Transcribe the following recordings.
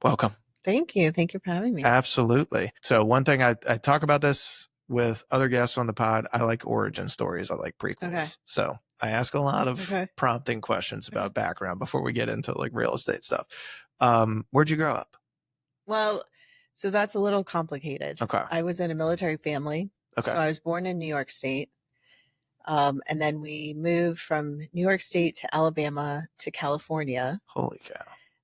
Welcome. Thank you. Thank you for having me. Absolutely. So one thing I talk about this with other guests on the pod. I like origin stories. I like prequels. Okay. So I ask a lot of prompting questions about background before we get into like real estate stuff. Where'd you grow up? Well, so that's a little complicated. Okay. I was in a military family. Okay. So I was born in New York State. And then we moved from New York State to Alabama to California. Holy cow.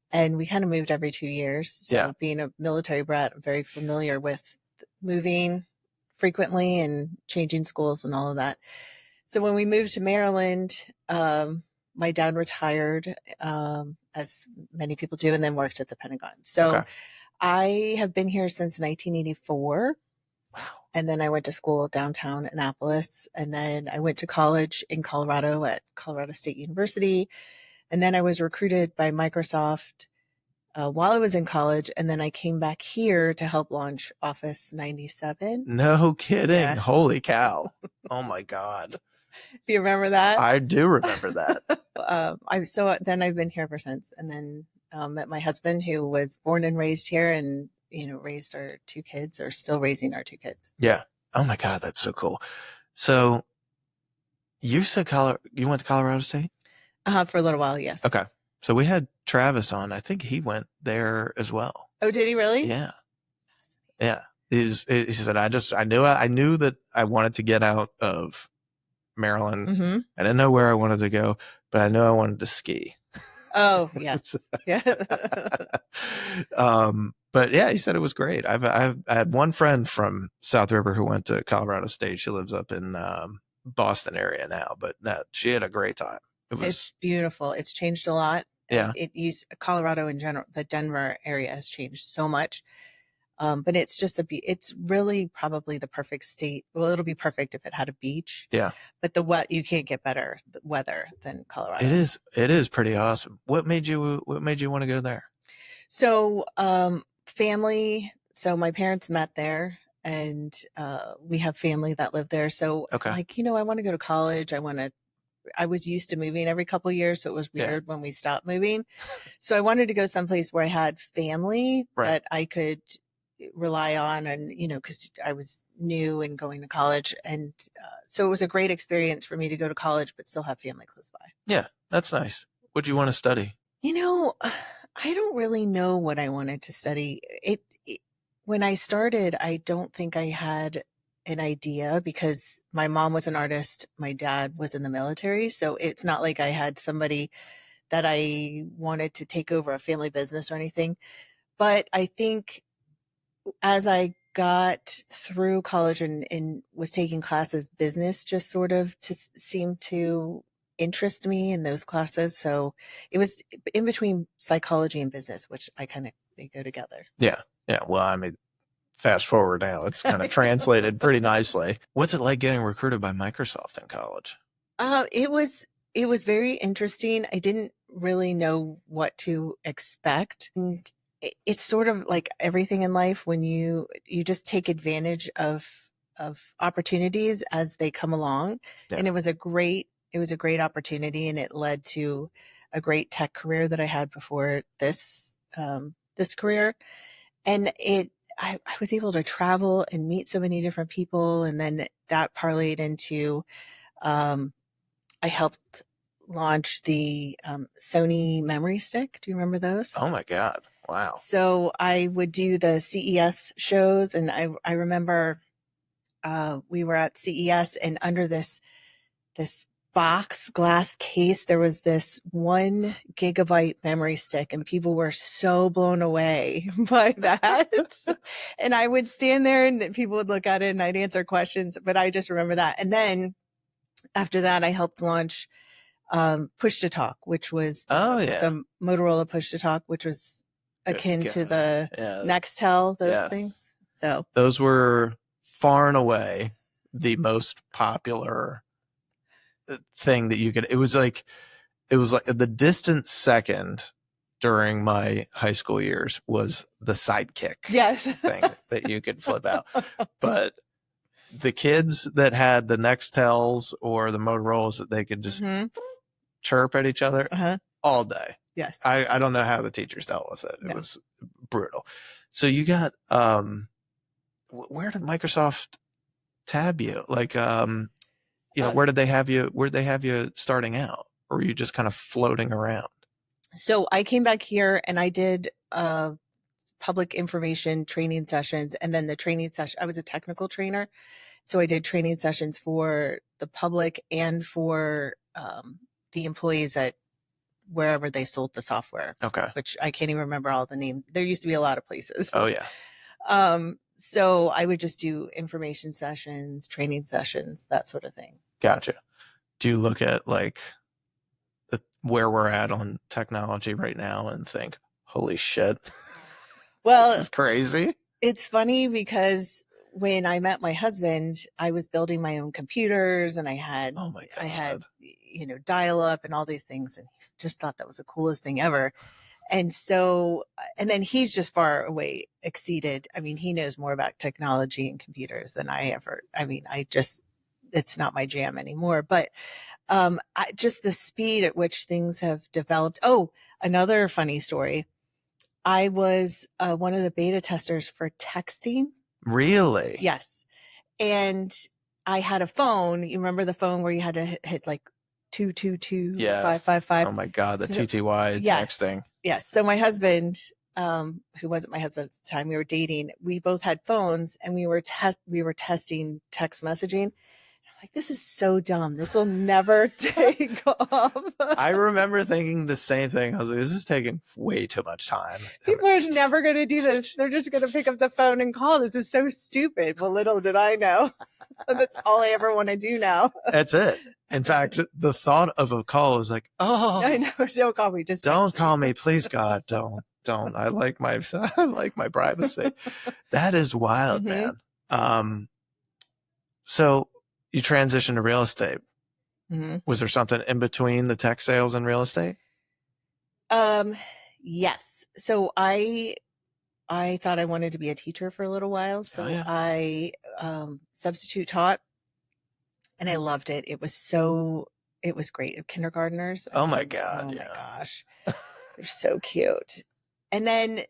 And we kind of moved every 2 years. So being a military brat, I'm very familiar with moving frequently and changing schools and all of that. So when we moved to Maryland, my dad retired, as many people do, and then worked at the Pentagon. So I have been here since 1984. Wow. And then I went to school downtown Annapolis. And then I went to college in Colorado at Colorado State University. And then I was recruited by Microsoft while I was in college. And then I came back here to help launch Office 97. No kidding. Yeah. Holy cow. Oh my God. Do you remember that? I do remember that. So then I've been here ever since. And then met my husband, who was born and raised here, and raised our 2 kids, or still raising our 2 kids. Yeah. Oh my God, that's so cool. So you said you went to Colorado State? For a little while, yes. Okay. So we had Travis on. I think he went there as well. Oh, did he really? Yeah. Yeah. He said, I knew that I wanted to get out of Maryland. Mm-hmm. I didn't know where I wanted to go, but I knew I wanted to ski. Oh, yes. Yeah. But yeah, he said it was great. I had one friend from South River who went to Colorado State. She lives up in Boston area now, but she had a great time. It's beautiful. It's changed a lot. Yeah. Colorado in general, the Denver area has changed so much. But it's just it's really probably the perfect state. Well, it'll be perfect if it had a beach. Yeah. But you can't get better weather than Colorado. It is pretty awesome. What made you want to go there? So, family. So my parents met there, and we have family that live there. So I want to go to college. I was used to moving every couple of years, so it was weird when we stopped moving. So I wanted to go someplace where I had family that I could rely on, and because I was new and going to college, and so it was a great experience for me to go to college but still have family close by. Yeah, that's nice. What do you want to study? I don't really know what I wanted to study. When I started, I don't think I had an idea, because my mom was an artist, my dad was in the military, so it's not like I had somebody that I wanted to take over a family business or anything. But I think as I got through college and was taking classes, business just sort of seemed to interest me in those classes. So it was in between psychology and business, which they go together. Yeah. Yeah. Well, I mean, fast forward now, it's kind of translated pretty nicely. What's it like getting recruited by Microsoft in college? It was very interesting. I didn't really know what to expect. And it's sort of like everything in life, when you just take advantage of opportunities as they come along. Yeah. And it was a great opportunity, and it led to a great tech career that I had before this career. And I was able to travel and meet so many different people. And then that parlayed into, I helped launch the Sony Memory Stick. Do you remember those? Oh my God. Wow. So I would do the CES shows, and I remember we were at CES, and under this box glass case, there was this 1 gigabyte memory stick, and people were so blown away by that. And I would stand there, and people would look at it, and I'd answer questions, but I just remember that. And then after that, I helped launch Push to Talk, which was the Motorola Push to Talk, which was akin to the Nextel, those things. So those were far and away the most popular thing that you could. It was like the distant second during my high school years was the Sidekick thing that you could flip out. But the kids that had the Nextels or the Motorola's, that they could just chirp at each other all day. Yes. I don't know how the teachers dealt with it. It was brutal. So you got where did Microsoft tab you? Like Uh, where did they have you? Where did they have you starting out, or were you just kind of floating around? so I came back here and I did public information training sessions, and then the training session. I was a technical trainer, so I did training sessions for the public and for the employees at wherever they sold the software, Okay. which I can't even remember all the names. There used to be a lot of places. Oh yeah. So I would just do information sessions, training sessions, that sort of thing. Gotcha. Do you look at like where we're at on technology right now and think, holy shit, Well, this is crazy? it's funny because when I met my husband, I was building my own computers and Oh my I had, God. dial up and all these things. And he just thought that was the coolest thing ever. And so, and then he's just far away exceeded. I mean, he knows more about technology and computers than I ever. I mean, it's not my jam anymore. But just the speed at which things have developed. Oh, another funny story. I was one of the beta testers for texting. Really? Yes. And I had a phone. You remember the phone where you had to hit like 222-555? Oh my God, the So, TTY yes. texting. Yes. So my husband, who wasn't my husband at the time, we were dating. We both had phones and we were testing text messaging. I'm like, this is so dumb. This will never take off. I remember thinking the same thing. I was like, this is taking way too much time. People are never going to do this. They're just going to pick up the phone and call. This is so stupid. Well, little did I know. That's all I ever want to do now. That's it. In fact, the thought of a call is like, oh, I know. Don't call me. Just don't text call me, please, God, don't. I like my privacy. That is wild, Mhm. man. So you transitioned to real estate. Mhm. Was there something in between the tech sales and real estate? Yes. So I thought I wanted to be a teacher for a little while. So Oh yeah. I substitute taught and I loved it. It was great. Kindergartners. I Oh my mean, God. oh my Yeah. gosh. They're so cute. And then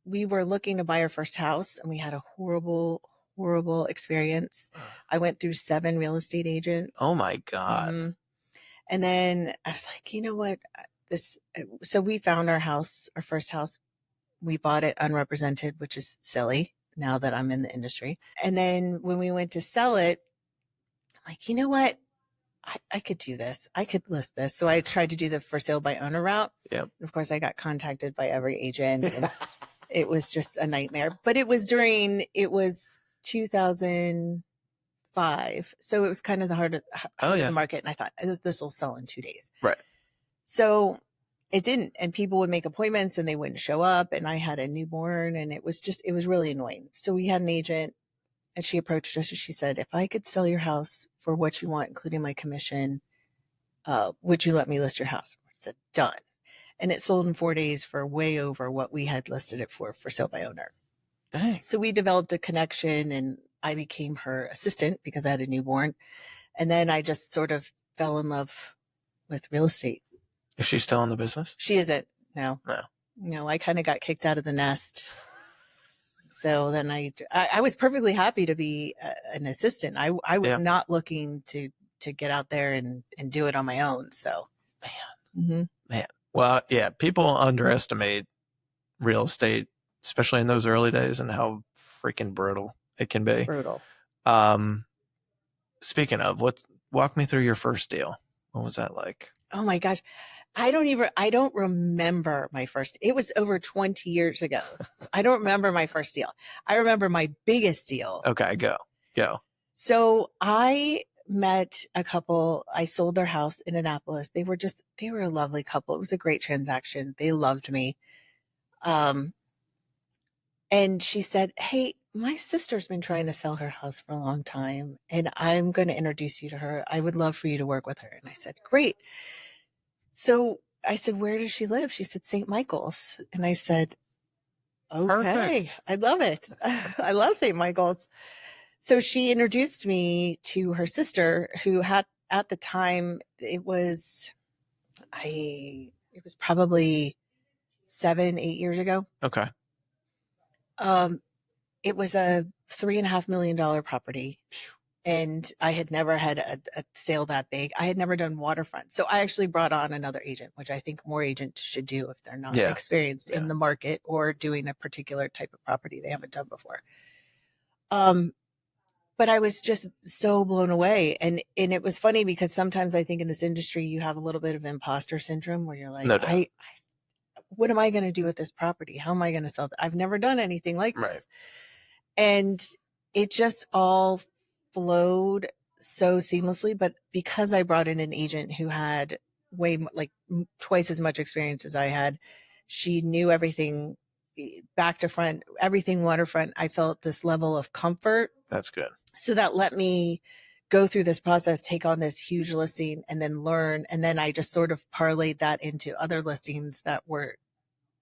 we were looking to buy our first house and we had a horrible, horrible experience. I went through 7 real estate agents. Oh my God. Mhm. And then I was like, you know what? So we found our house, our first house. We bought it unrepresented, which is silly now that I'm in the industry. And then when we went to sell it, I'm like, you know what? I could do this. I could list this. So I tried to do the for sale by owner route. Yep. Of course, I got contacted by every agent and it was just a nightmare. But it was 2005. So it was kind of the heart of Oh the yeah. market. And I thought this will sell in 2 days. Right. So it didn't. And people would make appointments and they wouldn't show up. And I had a newborn and it was really annoying. So we had an agent and she approached us and she said, if I could sell your house for what you want, including my commission, would you let me list your house? I said, done. And it sold in 4 days for way over what we had listed it for sale by owner. Dang. So we developed a connection and I became her assistant because I had a newborn. And then I just sort of fell in love with real estate. Is she still in the business? She isn't. No. No. No, I kind of got kicked out of the nest. So then I was perfectly happy to be an assistant. I was not looking to get out there and do it on my own. So, Man. Well, yeah, people underestimate real estate, especially in those early days, and how freaking brutal it can be. Brutal. Speaking of, walk me through your first deal. What was that like? Oh my gosh. I don't remember my first, it was over 20 years ago. So I don't remember my first deal. I remember my biggest deal. Okay, go. So I met a couple. I sold their house in Annapolis. They were a lovely couple. It was a great transaction. They loved me. And she said, hey, my sister's been trying to sell her house for a long time and I'm going to introduce you to her. I would love for you to work with her. And I said, great. So I said, where does she live? She said, St. Michael's. And I said, okay, Perfect. I love it. I love St. Michael's. So she introduced me to her sister who had, at the time, it was probably 7, 8 years ago. Okay. It was a $3.5 million property, and I had never had a sale that big. I had never done waterfront. So I actually brought on another agent, which I think more agents should do if they're not Yeah. experienced Yeah. in the market or doing a particular type of property they haven't done before. But I was just so blown away. And it was funny because sometimes I think in this industry, you have a little bit of imposter syndrome where you're like, No doubt. what am I going to do with this property? How am I going to sell that? I've never done anything like Right. this. And it just all flowed so seamlessly. But because I brought in an agent who had twice as much experience as I had, she knew everything back to front, everything waterfront. I felt this level of comfort. That's good. So that let me go through this process, take on this huge listing, and then learn. And then I just sort of parlayed that into other listings that were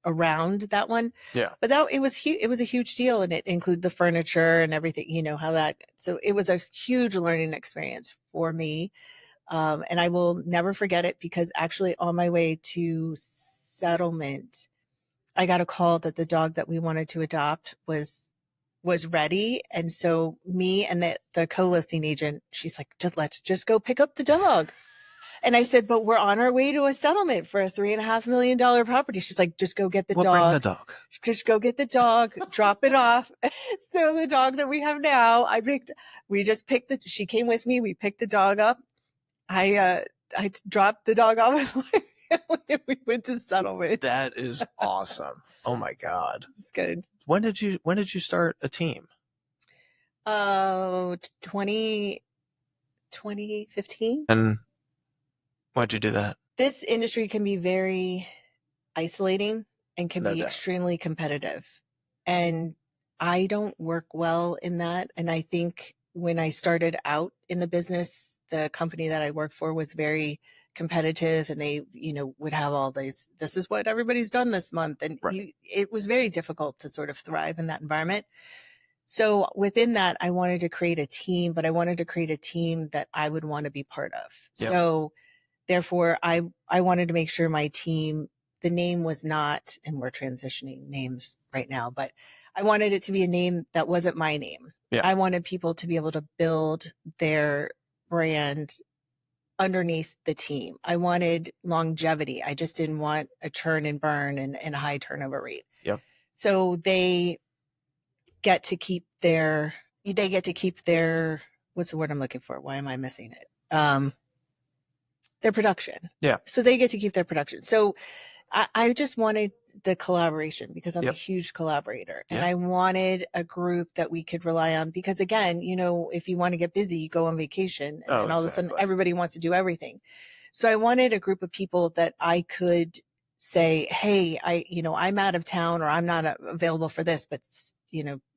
around that one. Yeah. But it was huge. It was a huge deal, and it included the furniture and everything, how that, so it was a huge learning experience for me. And I will never forget it because actually on my way to settlement, I got a call that the dog that we wanted to adopt was ready. And so me and the co-listing agent, she's like, let's just go pick up the dog. And I said, but we're on our way to a settlement for a $3.5 million property. She's like, just go get the dog. Bring the dog. Just go get the dog, drop it off. So the dog that we have now, she came with me. We picked the dog up. I dropped the dog off with my family and we went to settlement. That is awesome. Oh my God. It's good. When did you start a team? 2015. And why'd you do that? This industry can be very isolating and can No be doubt. extremely competitive. And I don't work well in that. And I think when I started out in the business, the company that I worked for was very competitive, and they, would have all these, this is what everybody's done this month. And Right. it was very difficult to sort of thrive in that environment. So within that, I wanted to create a team, but I wanted to create a team that I would want to be part of. Yep. So therefore, I wanted to make sure my team, the name was not, and we're transitioning names right now, but I wanted it to be a name that wasn't my name. Yeah. I wanted people to be able to build their brand underneath the team. I wanted longevity. I just didn't want a churn and burn and a high turnover rate. Yep. So they get to keep their, what's the word I'm looking for? Why am I missing it? Their production. Yeah. So they get to keep their production. So I just wanted the collaboration because I'm Yep. a huge collaborator, and Yep. I wanted a group that we could rely on because again, if you want to get busy, you go on vacation and then all of a sudden everybody wants to do everything. So I wanted a group of people that I could say, hey, I'm out of town or I'm not available for this, but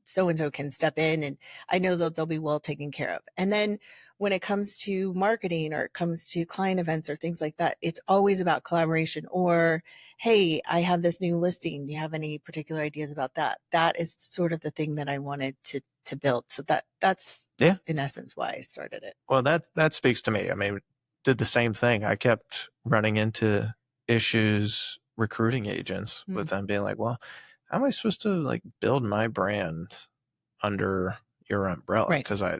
so-and-so can step in and I know that they'll be well taken care of. And then when it comes to marketing or it comes to client events or things like that, it's always about collaboration or, hey, I have this new listing. Do you have any particular ideas about that? That is sort of the thing that I wanted to build. So that's in essence why I started it. Well, that speaks to me. I mean, did the same thing. I kept running into issues recruiting agents with them being like, well, how am I supposed to build my brand under your umbrella? Right. Because a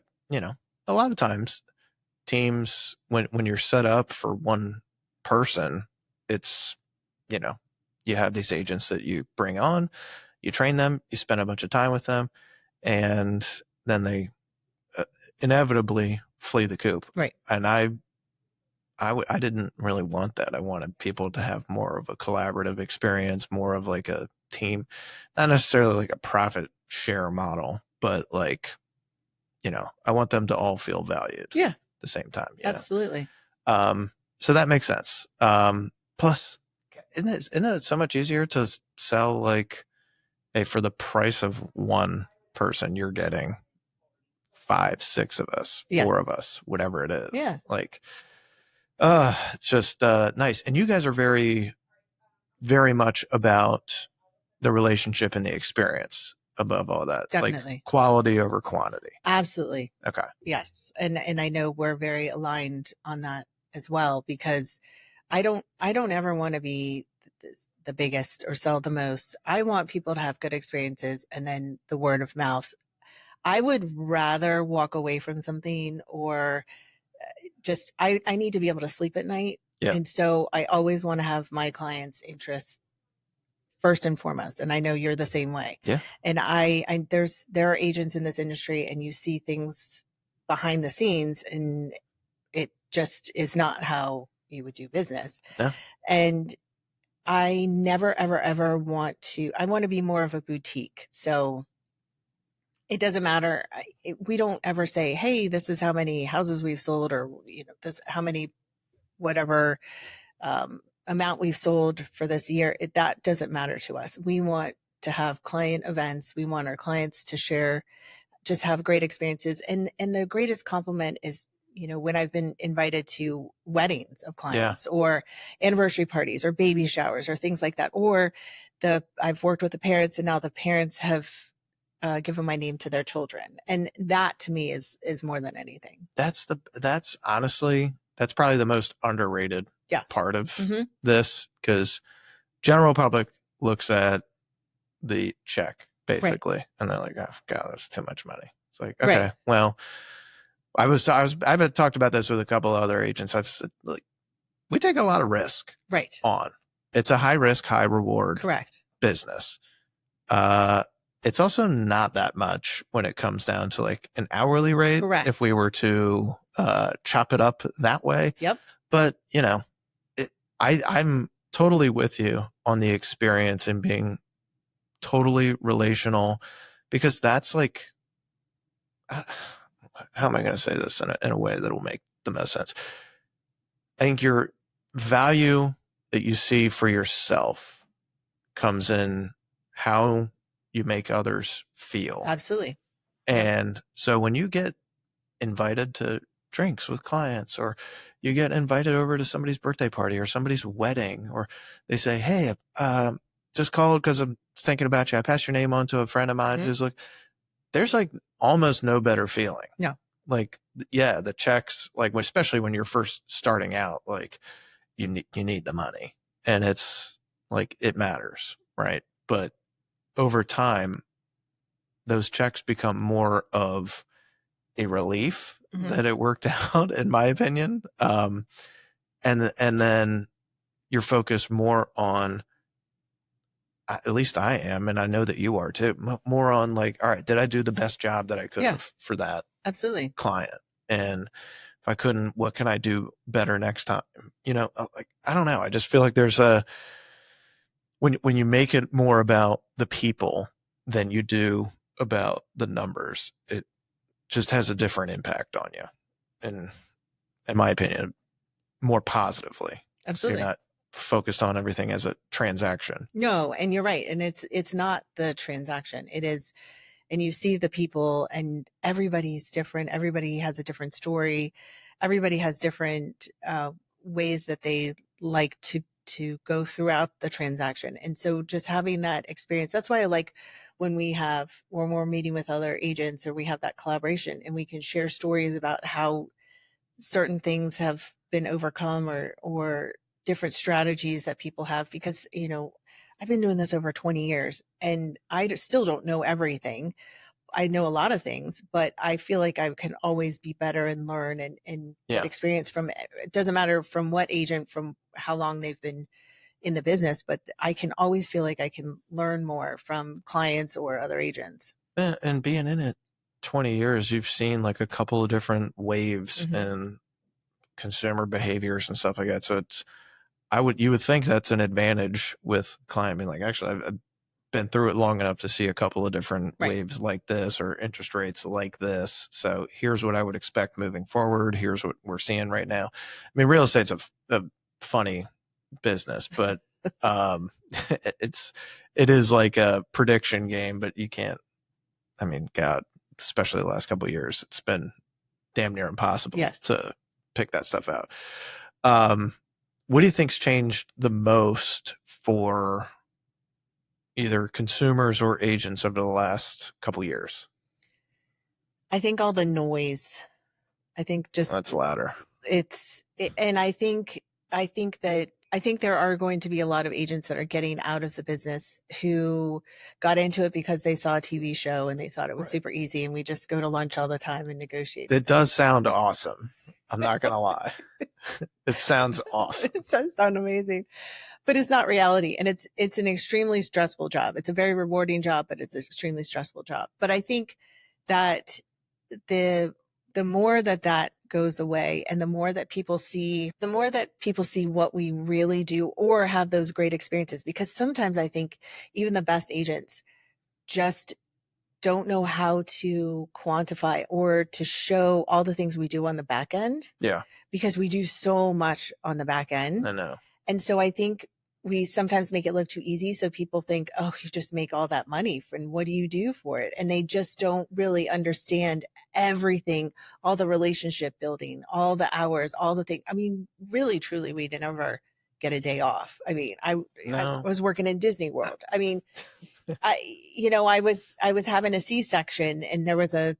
lot of times teams, when you're set up for one person, it's, you have these agents that you bring on, you train them, you spend a bunch of time with them, and then they inevitably flee the coop. Right. And I didn't really want that. I wanted people to have more of a collaborative experience, more of a team, not necessarily a profit share model, but I want them to all feel valued. Yeah. At the same time. Absolutely. So that makes sense. Plus, isn't it so much easier to sell hey, for the price of one person, you're getting 5, 6 of us, 4 of us, whatever it is. Yeah. It's just nice. And you guys are very, very much about the relationship and the experience above all that. Definitely. Quality over quantity. Absolutely. Okay. Yes. And I know we're very aligned on that as well, because I don't ever want to be the biggest or sell the most. I want people to have good experiences, and then the word of mouth. I would rather walk away from something, or just I need to be able to sleep at night. Yeah. And so I always want to have my clients' interests first and foremost. And I know you're the same way. Yeah. And there are agents in this industry, and you see things behind the scenes, and it just is not how you would do business. Yeah. And I never, ever, ever I want to be more of a boutique. So it doesn't matter. We don't ever say, hey, this is how many houses we've sold, or, this, how many, whatever, amount we've sold for this year. That doesn't matter to us. We want to have client events. We want our clients to share, just have great experiences. And the greatest compliment is, when I've been invited to weddings of Yeah. clients, or anniversary parties, or baby showers, or things like that. Or I've worked with the parents, and now the parents have given my name to their children. And that to me is more than anything. That's honestly, that's probably the most underrated Yeah. part of Mhm. this, because general public looks at the check basically, and they're like, oh God, that's too much money. It's like, okay, Right. well, I've talked about this with a couple of other agents. I've said, like, we take a lot of risk Right. on. It's a high risk, high reward Correct. business. It's also not that much when it comes down to like an hourly rate. Correct. If we were to chop it up that way. Yep. But I'm totally with you on the experience and being totally relational, because that's like, how am I going to say this in a way that will make the most sense? I think your value that you see for yourself comes in how you make others feel. Absolutely. And so when you get invited to drinks with clients, or you get invited over to somebody's birthday party or somebody's wedding, or they say, hey, just called because I'm thinking about you. I passed your name on to a friend of mine who's like, there's like almost no better feeling. No. Like, yeah, the checks, like, especially when you're first starting out, like you need the money, and it's like, it matters. Right. But over time, those checks become more of a relief that it worked out, in my opinion. And then you're focused more on, at least I am, and I know that you are too, more on like, all right, did I do the best job that I could have for that Absolutely client? And if I couldn't, what can I do better next time? Like, I don't know. I just feel like there's when you make it more about the people than you do about the numbers, it just has a different impact on you. And in my opinion, more positively. Absolutely. So you're not focused on everything as a transaction. No, and you're right. And it's not the transaction. It is, and you see the people, and everybody's different. Everybody has a different story. Everybody has different ways that they like to go throughout the transaction. And so just having that experience, that's why I like when we're meeting with other agents, or we have that collaboration, and we can share stories about how certain things have been overcome, or different strategies that people have. Because I've been doing this over 20 years, and still don't know everything. I know a lot of things, but I feel like I can always be better and learn, and get experience from it. It doesn't matter from what agent, from how long they've been in the business, but I can always feel like I can learn more from clients or other agents. And being in it 20 years, you've seen like a couple of different waves in consumer behaviors and stuff like that. So you would think that's an advantage with client being like, actually, I've been through it long enough to see a couple of different waves like this, or interest rates like this. So here's what I would expect moving forward. Here's what we're seeing right now. I mean, real estate's a funny business, but it is like a prediction game, but you can't, I mean, God, especially the last couple of years, it's been damn near impossible to pick that stuff out. What do you think's changed the most for either consumers or agents over the last couple of years? I think all the noise. I think just that's louder. And I think that I think there are going to be a lot of agents that are getting out of the business who got into it because they saw a TV show and they thought it was Right. super easy, and we just go to lunch all the time and negotiate It stuff. does sound awesome. I'm not going to lie. It sounds awesome. It does sound amazing, but it's not reality. And it's an extremely stressful job. It's a very rewarding job, but it's an extremely stressful job. But I think that the more that that goes away, and the more that people see what we really do or have those great experiences, because sometimes I think even the best agents just don't know how to quantify or to show all the things we do on the back end, Yeah, because we do so much on the back end. I know. And so I think we sometimes make it look too easy. So people think, oh, you just make all that money, and what do you do for it? And they just don't really understand everything, all the relationship building, all the hours, all the things. I mean, really, truly, we didn't ever get a day off. I mean, I No. was working in Disney World. I mean, I was having a C-section, and there was a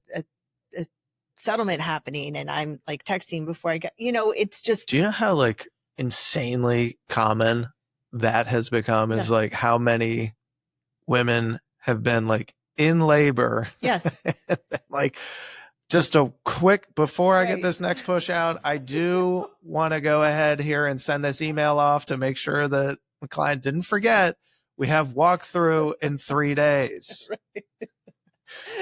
settlement happening, and I'm like texting before I get, it's just. Do you know how like insanely common that has become? Is Yeah. like how many women have been like in labor. Yes. Like, just a quick, before I get Right. this next push out, I do want to go ahead here and send this email off to make sure that the client didn't forget we have walkthrough in 3 days. Right.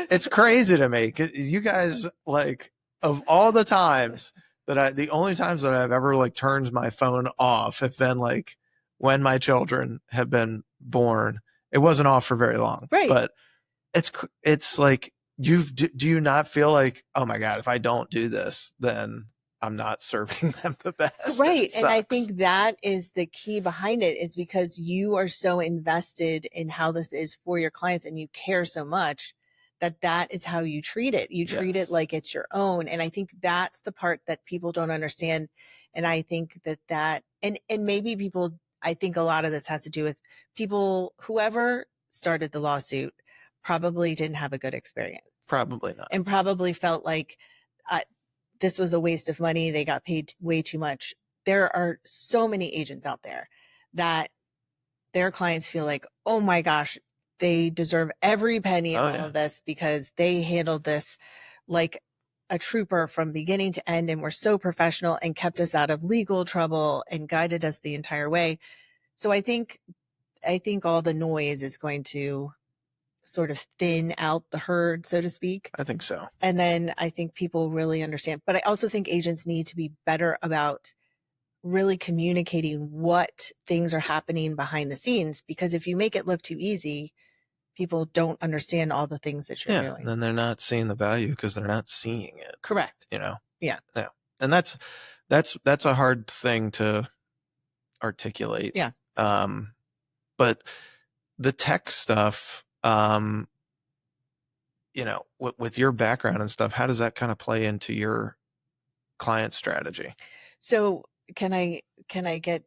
It's crazy to me. You guys, like, of all the times that the only times that I've ever like turned my phone off have been like when my children have been born. It wasn't off for very long, Right. but it's like, do you not feel like, oh my God, if I don't do this, then I'm not serving them the best? Right. And I think that is the key behind it, is because you are so invested in how this is for your clients, and you care so much that is how you treat it. You treat it like it's your own. And I think that's the part that people don't understand. And I think and maybe people, I think a lot of this has to do with people, whoever started the lawsuit probably didn't have a good experience. Probably not. And probably felt like this was a waste of money. They got paid way too much. There are so many agents out there that their clients feel like, oh my gosh, they deserve every penny of all of this, because they handled this like a trooper from beginning to end, and were so professional and kept us out of legal trouble and guided us the entire way. So I think all the noise is going to sort of thin out the herd, so to speak. I think so. And then I think people really understand. But I also think agents need to be better about really communicating what things are happening behind the scenes, because if you make it look too easy, people don't understand all the things that you're doing. And then they're not seeing the value because they're not seeing it. Correct. Yeah. And that's a hard thing to articulate. Yeah. But the tech stuff, with your background and stuff, how does that kind of play into your client strategy? So can I get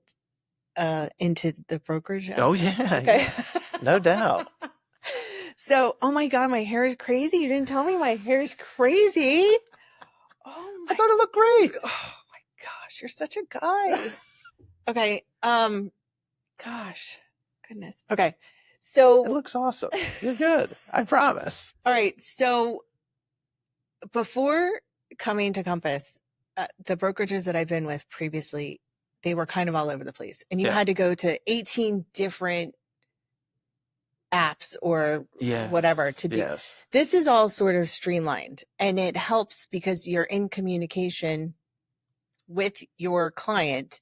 into the brokerage? Oh yeah. Okay. Yeah. No doubt. So, oh my God, my hair is crazy. You didn't tell me my hair is crazy. Oh, I thought it looked great. Oh my gosh, you're such a guy. Okay. Gosh, goodness. Okay. So it looks awesome. You're good. I promise. All right. So before coming to Compass, the brokerages that I've been with previously, they were kind of all over the place, and you had to go to 18 different apps or whatever to do. This is all sort of streamlined, and it helps because you're in communication with your client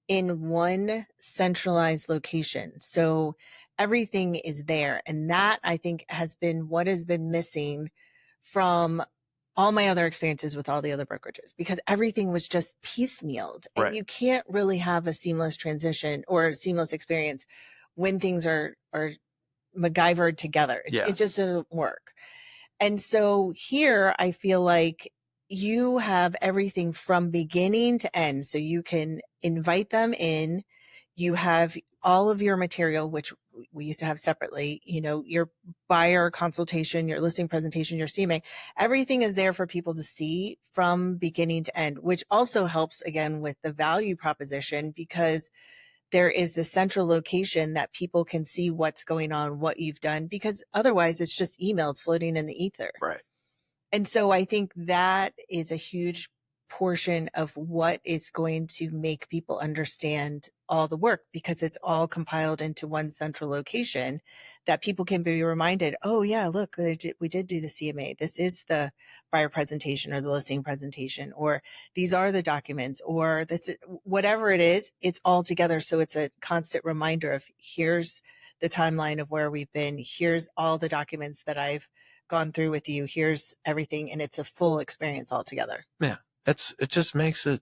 in one centralized location. So everything is there. And that, I think, has been what has been missing from all my other experiences with all the other brokerages, because everything was just piecemealed. And you can't really have a seamless transition or a seamless experience when things are MacGyvered together. It just doesn't work. And so here I feel like you have everything from beginning to end. So you can invite them in. You have all of your material, which we used to have separately, your buyer consultation, your listing presentation, your CMA, everything is there for people to see from beginning to end, which also helps again with the value proposition, because there is a central location that people can see what's going on, what you've done, because otherwise it's just emails floating in the ether. Right. And so I think that is a huge portion of what is going to make people understand all the work, because it's all compiled into one central location that people can be reminded, oh yeah, look, we did do the CMA. This is the buyer presentation or the listing presentation, or these are the documents, or this, whatever it is, it's all together. So it's a constant reminder of, here's the timeline of where we've been. Here's all the documents that I've gone through with you. Here's everything. And it's a full experience altogether. Yeah. It just makes it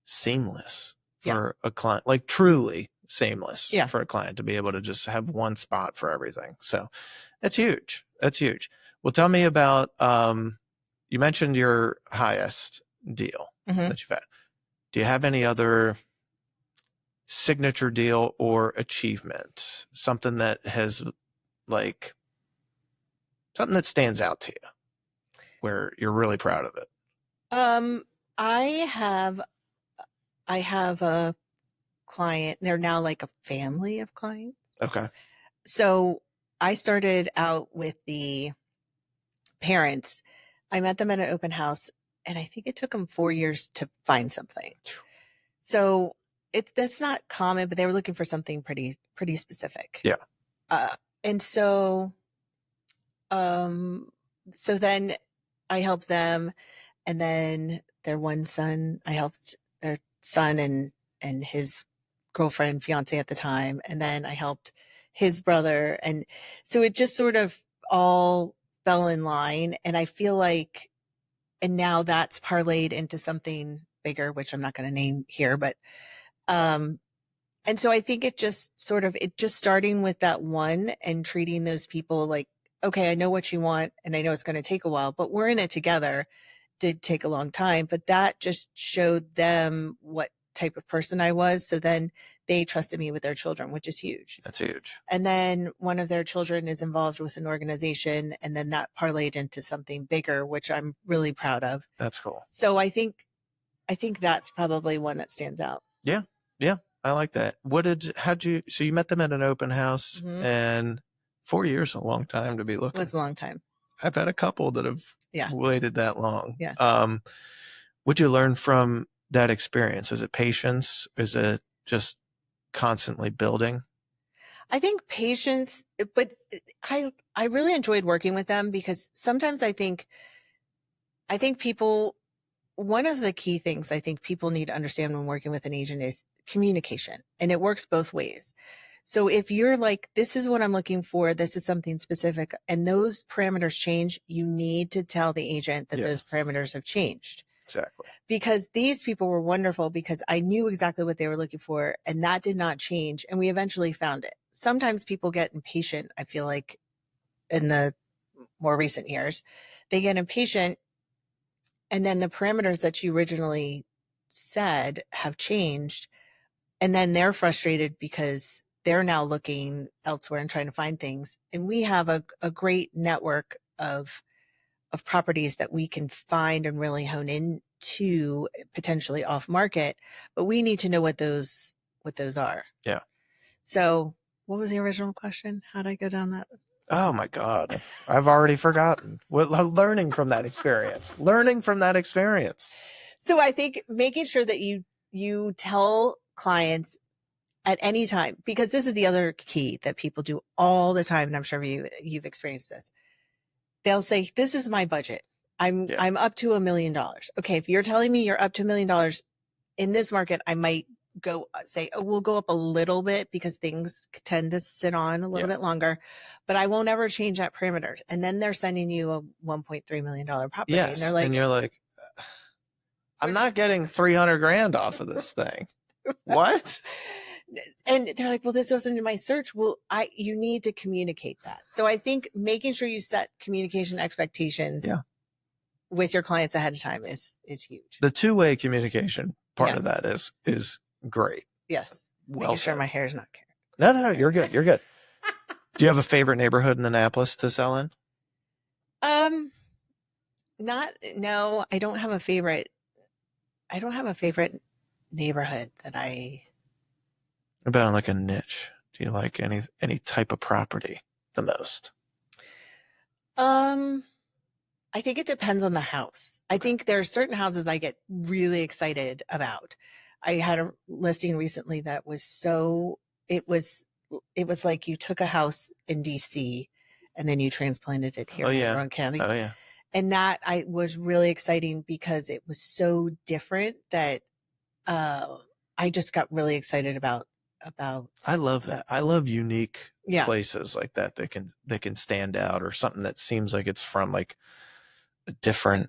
seamless Yeah. for a client, like truly seamless Yeah. for a client to be able to just have one spot for everything. So that's huge. That's huge. Well, tell me about, you mentioned your highest deal Mhm. that you've had. Do you have any other signature deal or achievement? Something that has, like, something that stands out to you where you're really proud of it? I have a client. They're now like a family of clients. Okay. So I started out with the parents. I met them at an open house, and I think it took them 4 years to find something. So that's not common, but they were looking for something pretty specific. Yeah. And so then I helped them, and then their one son, I helped their son and his girlfriend, fiance at the time, and then I helped his brother, and so it just sort of all fell in line. And I feel like, and now that's parlayed into something bigger, which I'm not going to name here, but um and so I think it just starting with that one and treating those people like, okay, I know what you want and I know it's going to take a while, but we're in it together. Did take a long time, but that just showed them what type of person I was. So then they trusted me with their children, which is huge. That's huge. And then one of their children is involved with an organization, and then that parlayed into something bigger, which I'm really proud of. That's cool. So I think that's probably one that stands out. Yeah. Yeah. I like that. So you met them at an open house, Mhm. and 4 years is a long time to be It looking. was a long time. I've had a couple that have Yeah. waited that long. Yeah. What'd you learn from that experience? Is it patience? Is it just constantly building? I think patience, but I really enjoyed working with them, because sometimes I think people, one of the key things I think people need to understand when working with an agent is communication, and it works both ways. So if you're like, this is what I'm looking for, this is something specific, and those parameters change, you need to tell the agent that Yeah. those parameters have changed. Exactly. Because these people were wonderful, because I knew exactly what they were looking for, and that did not change. And we eventually found it. Sometimes people get impatient. I feel like in the more recent years, they get impatient, and then the parameters that you originally said have changed. And then they're frustrated because they're now looking elsewhere and trying to find things. And we have a great network of properties that we can find and really hone into, potentially off market, but we need to know what those are. Yeah. So what was the original question? How'd I go down that? Oh my God. I've already forgotten. Learning from that experience. So I think making sure that you tell clients at any time, because this is the other key that people do all the time, and I'm sure you've experienced this. They'll say, this is my budget. I'm up to $1 million. Okay, if you're telling me you're up to $1 million in this market, I might go say, oh, we'll go up a little bit, because things tend to sit on a little bit longer, but I won't ever change that parameters. And then they're sending you a $1.3 million property. Yes. And they're like, and you're like, I'm not getting 300 grand off of this thing. What? And they're like, well, this goes into my search. Well, you need to communicate that. So I think making sure you set communication expectations with your clients ahead of time is huge. The two-way communication part of that is great. Yes. Well making sure said. my hair is not No, you're good. You're good. Do you have a favorite neighborhood in Annapolis to sell in? No, I don't have a favorite. I don't have a favorite neighborhood that What about like a niche? Do you like any type of property the most? Um, I think it depends on the house. I Okay. think there are certain houses I get really excited about. I had a listing recently that was so it was it was like you took a house in DC and then you transplanted it Oh here in yeah. Rowan County. Oh yeah. And that I was really exciting because it was so different that uh I just got really excited about I love that. that. I love unique Yeah. places like that that can stand out, or something that seems like it's from like a different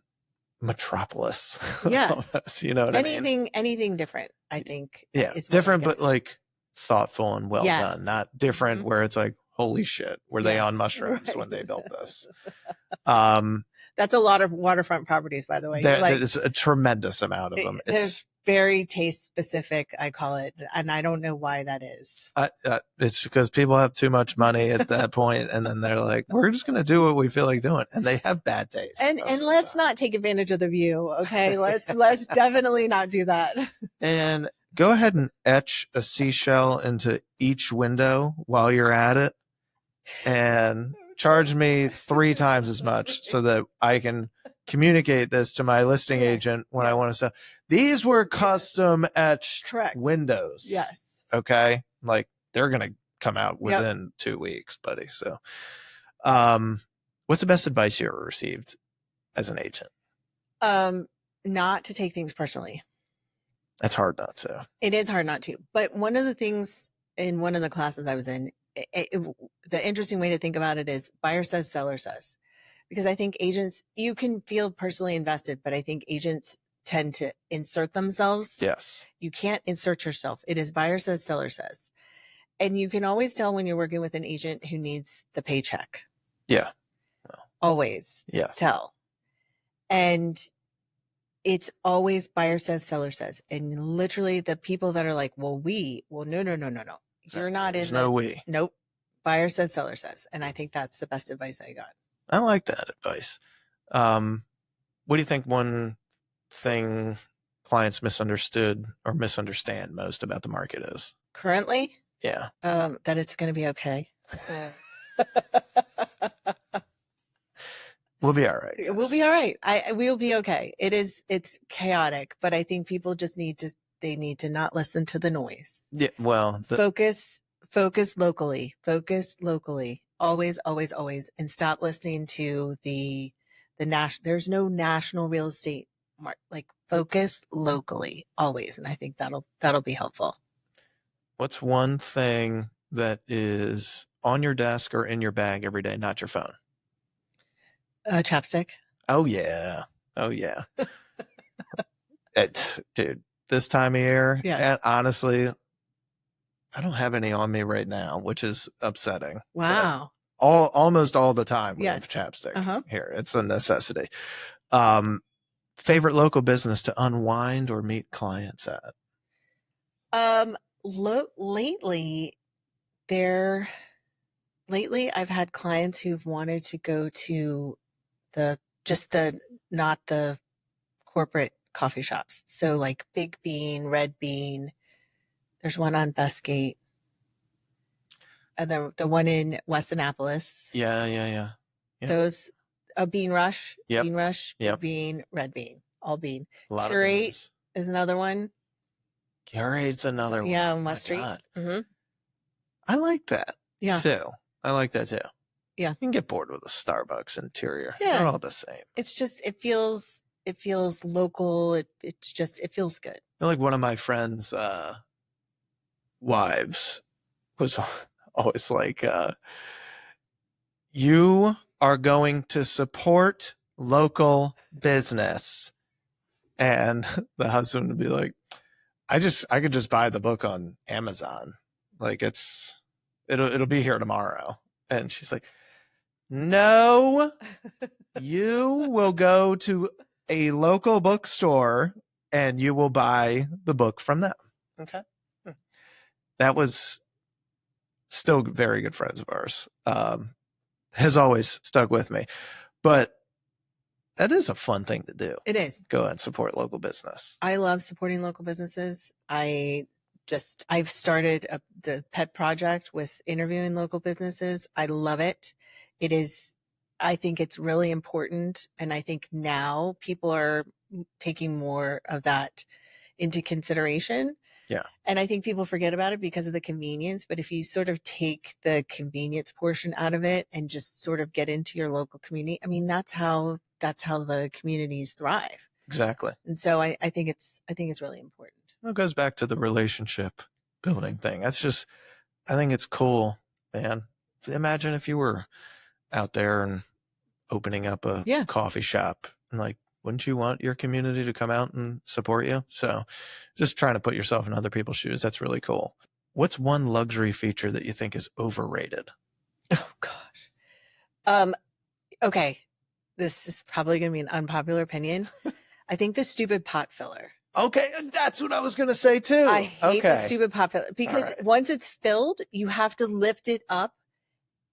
metropolis. Yes. Almost, you know what I mean? Anything different, I think Yeah, is what I different, get but like thoughtful and well done. Yes. Not different Mhm. where it's like, holy shit, were they Yeah. on mushrooms Right. when they built this? Um, That's a lot of waterfront properties, by the way. there Like is a tremendous amount of them. they're It's very taste specific, I call it, and I don't know why that is. it's because people have too much money at that point, and then they're like, we're just gonna do what we feel like doing, and they have bad taste And most of the let's time. not take advantage of the view, okay? Let's definitely not do that. And go ahead and etch a seashell into each window while you're at it, and charge me 3 times as much so that I can communicate this to my listing Correct. agent when I Yeah. want to sell. These were custom etched Correct. windows. Yes. Okay. Like they're going to come out Yep. within 2 weeks, buddy. So, um, what's the best advice you ever received as an agent? Not to take things personally. That's hard not to. It is hard not to. But one of the things in one of the classes I was in, the interesting way to think about it is buyer says, seller says. Because I think agents, you can feel personally invested, but I think agents tend to insert themselves. Yes. You can't insert yourself. It is buyer says, seller says. And you can always tell when you're working with an agent who needs the paycheck. Yeah. Well, Always yes. tell. And it's always buyer says, seller says. And literally the people that are like, well, no. You're not There's in no the, we. nope. Buyer says, seller says. And I think that's the best advice I got. I like that advice. What do you think one thing clients misunderstood or misunderstand most about the market is? Currently, Yeah. that it's going to be okay. We'll be all right. We'll be all right. We'll be okay. It's chaotic, but I think people just they need to not listen to the noise. Yeah. Well, Focus locally. Focus locally. Always, always, always. And stop listening to the national, there's no national real estate like focus locally always. And I think that'll be helpful. what's one thing that is on your desk or in your bag every day, not your phone? Chapstick. Oh yeah. Oh yeah. Dude, this time of year, Yeah. and honestly, I don't have any on me right now, which is upsetting. Wow. Almost all the time we Yes. have chapstick Uh-huh. here. It's a necessity. Favorite local business to unwind or meet clients at? Lately I've had clients who've wanted to go to not the corporate coffee shops. So like Big Bean, Red Bean. There's one on Bestgate. And the one in West Annapolis. Yeah. Yep. Those Bean Rush, Yep. Bean Rush, Big Yep. Bean, Red Bean, all bean. A lot Curate of beans. is another one. Curate's another one. Yeah, Oh on my West Street. God. Mm-hmm. I like that Yeah. too. I like that too. Yeah. You can get bored with a Starbucks interior. Yeah. They're all the same. It's just it feels local. It feels good. Like one of my friends' wives was always like, you are going to support local business. And the husband would be like, I could just buy the book on Amazon. Like it'll be here tomorrow. And she's like, no, you will go to a local bookstore and you will buy the book from them. Okay. That was still very good friends of ours. Has always stuck with me, but that is a fun thing to do. It is. Go and support local business. I love supporting local businesses. I I've started the pet project with interviewing local businesses. I love it. I think it's really important. And I think now people are taking more of that into consideration. Yeah. And I think people forget about it because of the convenience. But if you sort of take the convenience portion out of it and just sort of get into your local community, I mean, that's how the communities thrive. Exactly. And so I think it's really important. Well, it goes back to the relationship building thing. I think it's cool, man. Imagine if you were out there and opening up a coffee shop, and like, wouldn't you want your community to come out and support you? So just trying to put yourself in other people's shoes. That's really cool. What's one luxury feature that you think is overrated? Oh gosh. Okay. This is probably going to be an unpopular opinion. I think the stupid pot filler. Okay, that's what I was going to say too. I hate the stupid pot filler because once it's filled, you have to lift it up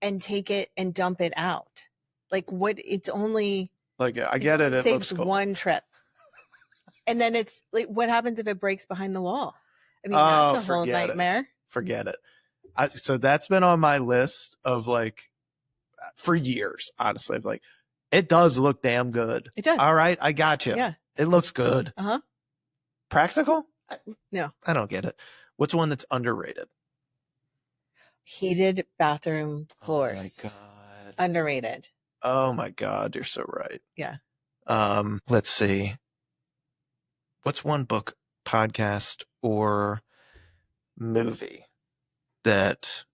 and take it and dump it out. Like it's only like, I get it. It saves looks cool. one trip. And then it's like, what happens if it breaks behind the wall? I mean, that's a whole nightmare. Forget it. So that's been on my list of like, for years, honestly. Like, it does look damn good. It does. All right. I got you. Yeah. It looks good. Uh-huh. Practical? No. I don't get it. What's one that's underrated? Heated bathroom floors. Oh my God. Underrated. Oh my God. You're so right. Yeah. Let's see. What's one book, podcast, or movie that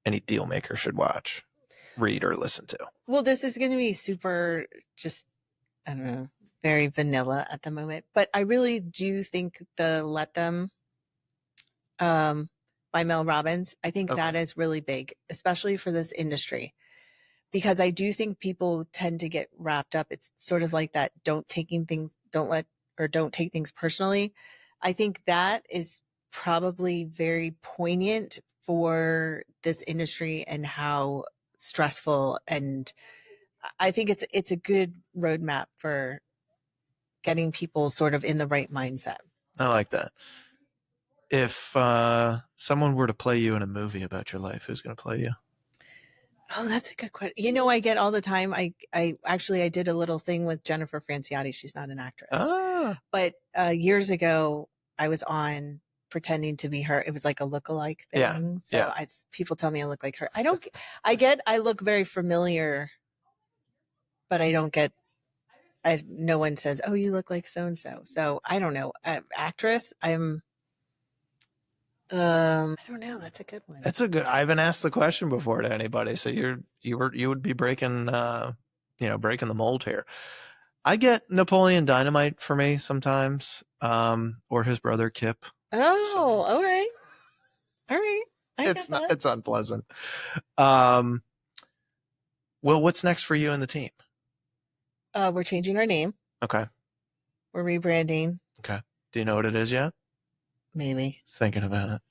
any deal maker should watch, read, or listen to? Well, this is going to be super just, I don't know, very vanilla at the moment. But I really do think the Let Them by Mel Robbins, I think that is really big, especially for this industry. Because I do think people tend to get wrapped up. It's sort of like that don't take things personally. I think that is probably very poignant for this industry and how stressful, and I think it's a good roadmap for getting people sort of in the right mindset. I like that. If someone were to play you in a movie about your life, who's going to play you? Oh, that's a good question. You know, I get all the time. I did a little thing with Jennifer Franciati. She's not an actress. But years ago, I was on pretending to be her. It was like a lookalike thing. People tell me I look like her. I look very familiar, but I don't get, no one says, oh, you look like so-and-so. So I don't know. Actress, I don't know. That's a good one. I haven't asked the question before to anybody. So you would be breaking the mold here. I get Napoleon Dynamite for me sometimes, or his brother Kip. Oh, all right. It's unpleasant. Well, what's next for you and the team? We're changing our name. Okay. We're rebranding. Okay. Do you know what it is yet? Maybe. Thinking about it.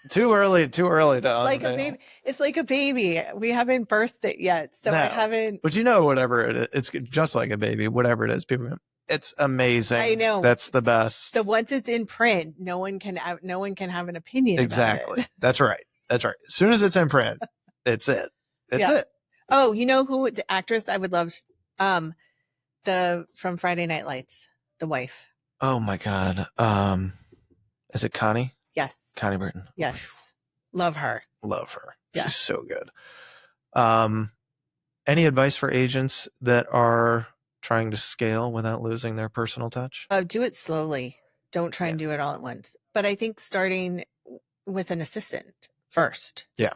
Too early to like a baby. It's like a baby. We haven't birthed it yet, so I haven't. But whatever it is, it's just like a baby. Whatever it is, it's amazing. I know, that's the best. So once it's in print, no one can have an opinion. Exactly. About it. That's right. As soon as it's in print, it's it. It. Oh, you know who? The actress I would love. From Friday Night Lights, the wife. Oh my God. Is it Connie? Yes. Connie Britton. Yes. Love her. Yeah. She's so good. Any advice for agents that are trying to scale without losing their personal touch? Do it slowly. Don't try and do it all at once. But I think starting with an assistant first. Yeah.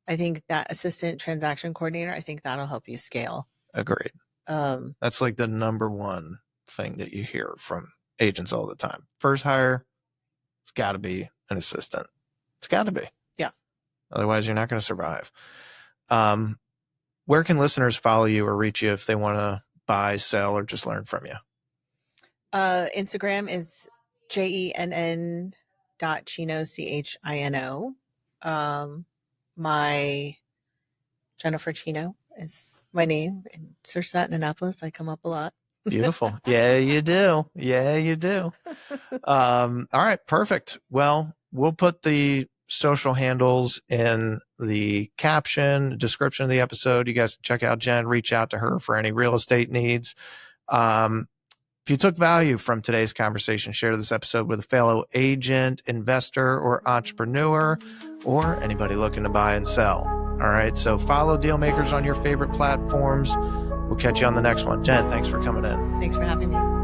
I think that assistant transaction coordinator, I think that'll help you scale. Agreed. That's like the number one thing that you hear from agents all the time. First hire, it's got to be an assistant. It's got to be. Yeah. Otherwise, you're not going to survive. Where can listeners follow you or reach you if they want to buy, sell, or just learn from you? Instagram is JENN.Chino, CHINO. My Jennifer Chino is my name. And search that in Annapolis. I come up a lot. Beautiful. Yeah, you do. All right. Perfect. Well, we'll put the social handles in the caption, description of the episode. You guys can check out Jen, reach out to her for any real estate needs. If you took value from today's conversation, share this episode with a fellow agent, investor, or entrepreneur, or anybody looking to buy and sell. All right. So follow Dealmakers on your favorite platforms. We'll catch you on the next one. Jen, thanks for coming in. Thanks for having me.